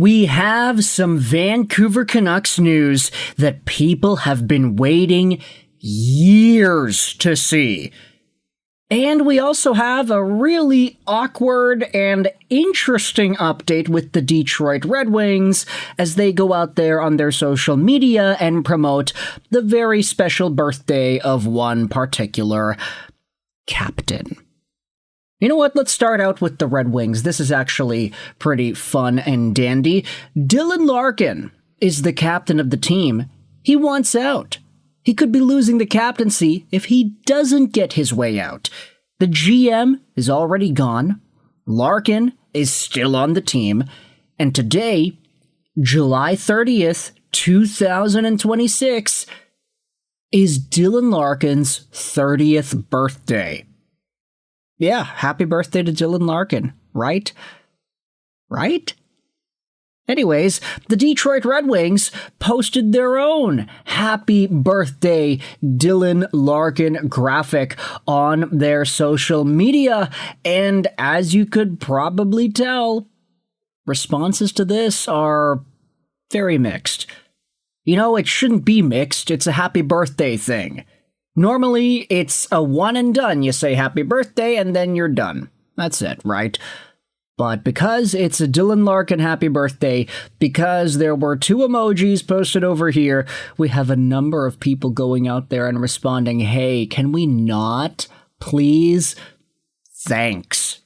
We have some Vancouver Canucks news that people have been waiting years to see. And we also have a really awkward and interesting update with the Detroit Red Wings as they go out there on their social media and promote the very special birthday of one particular captain. You know what? Let's start out with the Red Wings. This is actually pretty fun and dandy. Dylan Larkin is the captain of the team. He wants out. He could be losing the captaincy if he doesn't get his way out. The GM is already gone. Larkin is still on the team. And today, July 30th, 2026, is Dylan Larkin's 30th birthday. Yeah, happy birthday to Dylan Larkin, right? Right? Anyways, the Detroit Red Wings posted their own happy birthday Dylan Larkin graphic on their social media. And as you could probably tell, responses to this are very mixed. You know, it shouldn't be mixed. It's a happy birthday thing. Normally, it's a one and done. You say happy birthday and then you're done. That's it, right? But because it's a Dylan Larkin happy birthday, because there were 2 emojis posted over here, we have a number of people going out there and responding, hey, can we not? Please? Thanks.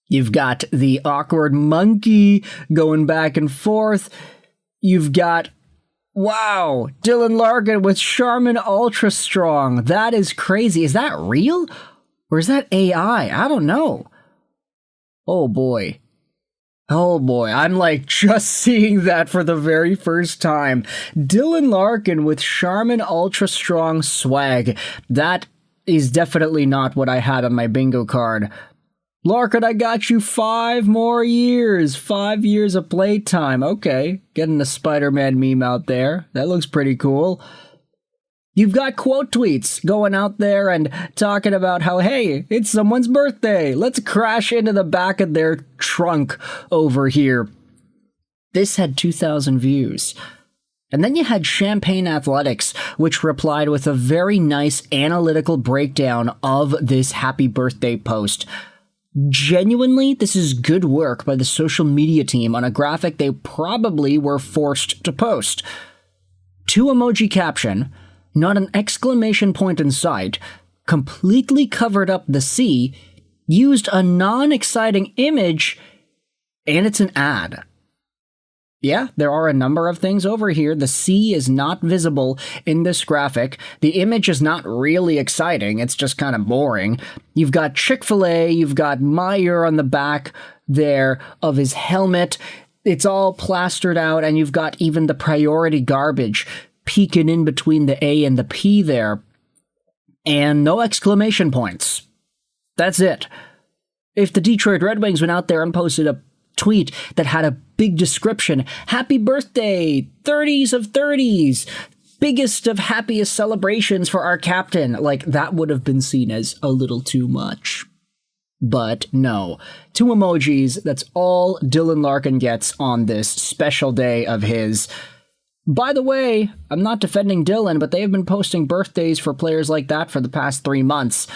You've got the awkward monkey going back and forth. You've got, wow, Dylan Larkin with Charmin Ultra Strong. That is crazy. Is that real? Or is that AI? I don't know. Oh boy. Oh boy, I'm like just seeing that for the very first time. Dylan Larkin with Charmin Ultra Strong swag. That is definitely not what I had on my bingo card. Larkin, I got you 5 more years. 5 years of playtime. Okay, getting the Spider-Man meme out there. That looks pretty cool. You've got quote tweets going out there and talking about how, hey, it's someone's birthday. Let's crash into the back of their trunk over here. This had 2,000 views. And then you had Champagne Athletics, which replied with a very nice analytical breakdown of this happy birthday post. Genuinely, this is good work by the social media team on a graphic they probably were forced to post. 2 emoji caption, not an exclamation point in sight, completely covered up the C, used a non-exciting image, and it's an ad. Yeah, there are a number of things over here. The C is not visible in this graphic. The image is not really exciting. It's just kind of boring. You've got Chick-fil-A. You've got Meyer on the back there of his helmet. It's all plastered out, and you've got even the priority garbage peeking in between the A and the P there. And no exclamation points. That's it. If the Detroit Red Wings went out there and posted a tweet that had a big description, happy birthday, 30s of 30s, biggest of happiest celebrations for our captain, like that would have been seen as a little too much. But no, 2 emojis, that's all Dylan Larkin gets on this special day of his. By the way, I'm not defending Dylan, but they have been posting birthdays for players like that for the past 3 months.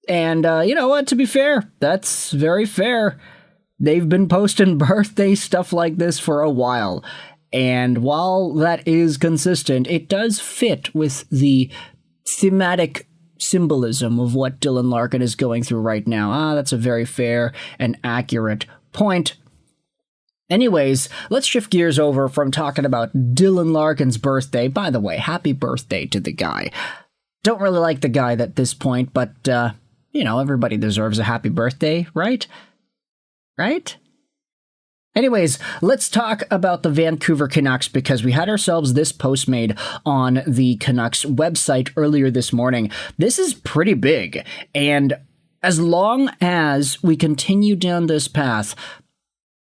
And you know what, to be fair, that's very fair. They've been posting birthday stuff like this for a while. And while that is consistent, it does fit with the thematic symbolism of what Dylan Larkin is going through right now. That's a very fair and accurate point. Anyways, let's shift gears over from talking about Dylan Larkin's birthday. By the way, happy birthday to the guy. Don't really like the guy at this point, but, you know, everybody deserves a happy birthday, right? Right? Anyways, let's talk about the Vancouver Canucks because we had ourselves this post made on the Canucks website earlier this morning. This is pretty big, and as long as we continue down this path,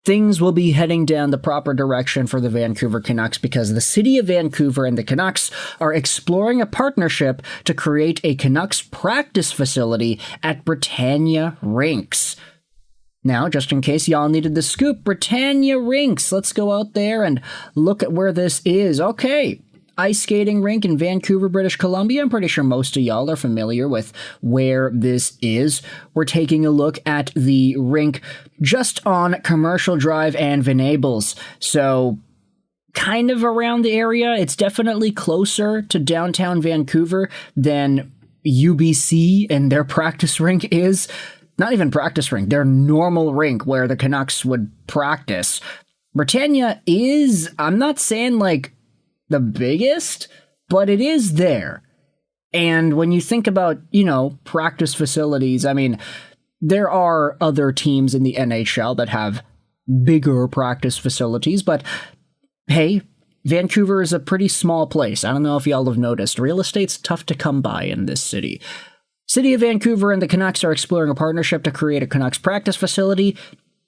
things will be heading down the proper direction for the Vancouver Canucks because the city of Vancouver and the Canucks are exploring a partnership to create a Canucks practice facility at Britannia Rinks. Now, just in case y'all needed the scoop, Britannia Rinks. Let's go out there and look at where this is. Okay. Ice skating rink in Vancouver, British Columbia. I'm pretty sure most of y'all are familiar with where this is. We're taking a look at the rink just on Commercial Drive and Venables. So, kind of around the area. It's definitely closer to downtown Vancouver than UBC and their practice rink is. Not even practice rink, their normal rink where the Canucks would practice. Britannia is, I'm not saying like the biggest, but it is there. And when you think about, practice facilities, I mean, there are other teams in the NHL that have bigger practice facilities, but hey, Vancouver is a pretty small place. I don't know if y'all have noticed. Real estate's tough to come by in this city. City of Vancouver and the Canucks are exploring a partnership to create a Canucks practice facility.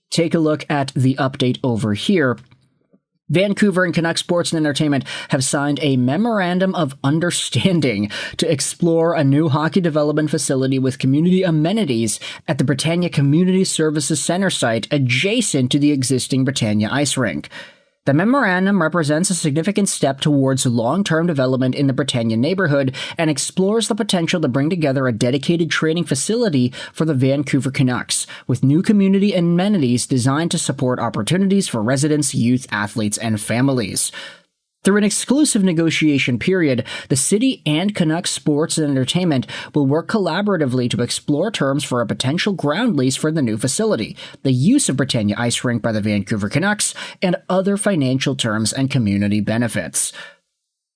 Take a look at the update over here. Vancouver and Canucks Sports and Entertainment have signed a memorandum of understanding to explore a new hockey development facility with community amenities at the Britannia Community Services Center site adjacent to the existing Britannia ice rink. The memorandum represents a significant step towards long-term development in the Britannia neighborhood and explores the potential to bring together a dedicated training facility for the Vancouver Canucks, with new community amenities designed to support opportunities for residents, youth, athletes, and families. Through an exclusive negotiation period, the city and Canucks Sports and Entertainment will work collaboratively to explore terms for a potential ground lease for the new facility, the use of Britannia Ice Rink by the Vancouver Canucks, and other financial terms and community benefits.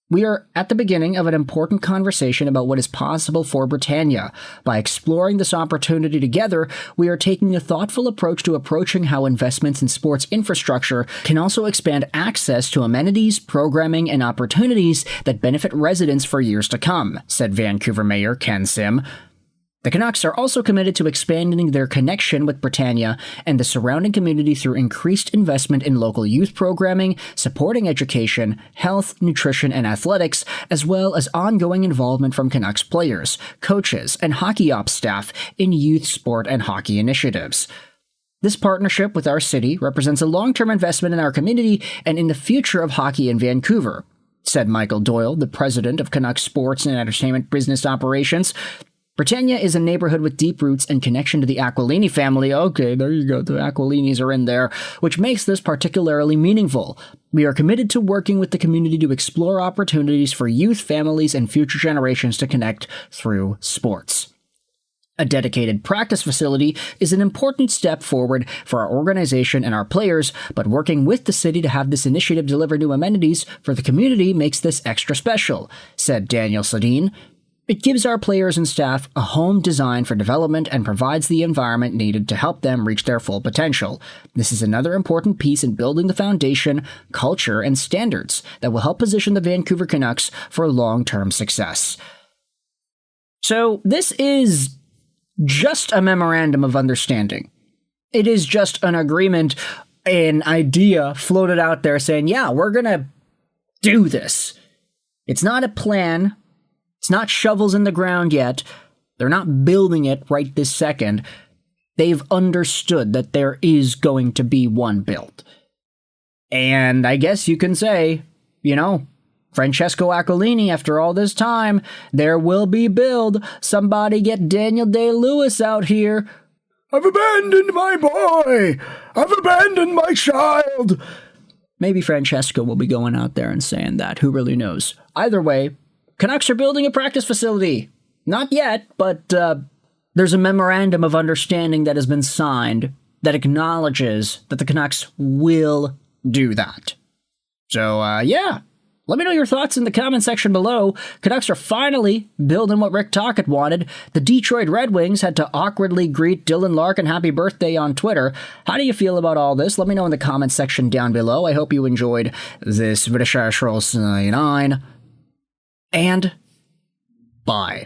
We are at the beginning of an important conversation about what is possible for Britannia. By exploring this opportunity together, we are taking a thoughtful approach to approaching how investments in sports infrastructure can also expand access to amenities, programming, and opportunities that benefit residents for years to come, said Vancouver Mayor Ken Sim. The Canucks are also committed to expanding their connection with Britannia and the surrounding community through increased investment in local youth programming, supporting education, health, nutrition, and athletics, as well as ongoing involvement from Canucks players, coaches, and hockey ops staff in youth sport and hockey initiatives. This partnership with our city represents a long-term investment in our community and in the future of hockey in Vancouver, said Michael Doyle, the president of Canucks Sports and Entertainment Business Operations. Britannia is a neighborhood with deep roots and connection to the Aquilini family. Okay, there you go. The Aquilinis are in there, which makes this particularly meaningful. We are committed to working with the community to explore opportunities for youth, families, and future generations to connect through sports. A dedicated practice facility is an important step forward for our organization and our players, but working with the city to have this initiative deliver new amenities for the community makes this extra special, said Daniel Sedin. It gives our players and staff a home designed for development and provides the environment needed to help them reach their full potential. This is another important piece in building the foundation, culture, and standards that will help position the Vancouver Canucks for long-term success. So this is just a memorandum of understanding. It is just an agreement, an idea floated out there saying, yeah, we're going to do this. It's not a plan. It's not shovels in the ground yet. They're not building it right this second. They've understood that there is going to be one built. And I guess you can say, Francesco Aquilini, after all this time, there will be build. Somebody get Daniel Day-Lewis out here. I've abandoned my boy. I've abandoned my child. Maybe Francesco will be going out there and saying that. Who really knows? Either way, Canucks are building a practice facility. Not yet, but there's a memorandum of understanding that has been signed that acknowledges that the Canucks will do that. So, let me know your thoughts in the comment section below. Canucks are finally building what Rick Tocchet wanted. The Detroit Red Wings had to awkwardly greet Dylan Larkin happy birthday on Twitter. How do you feel about all this? Let me know in the comment section down below. I hope you enjoyed this video. And bye.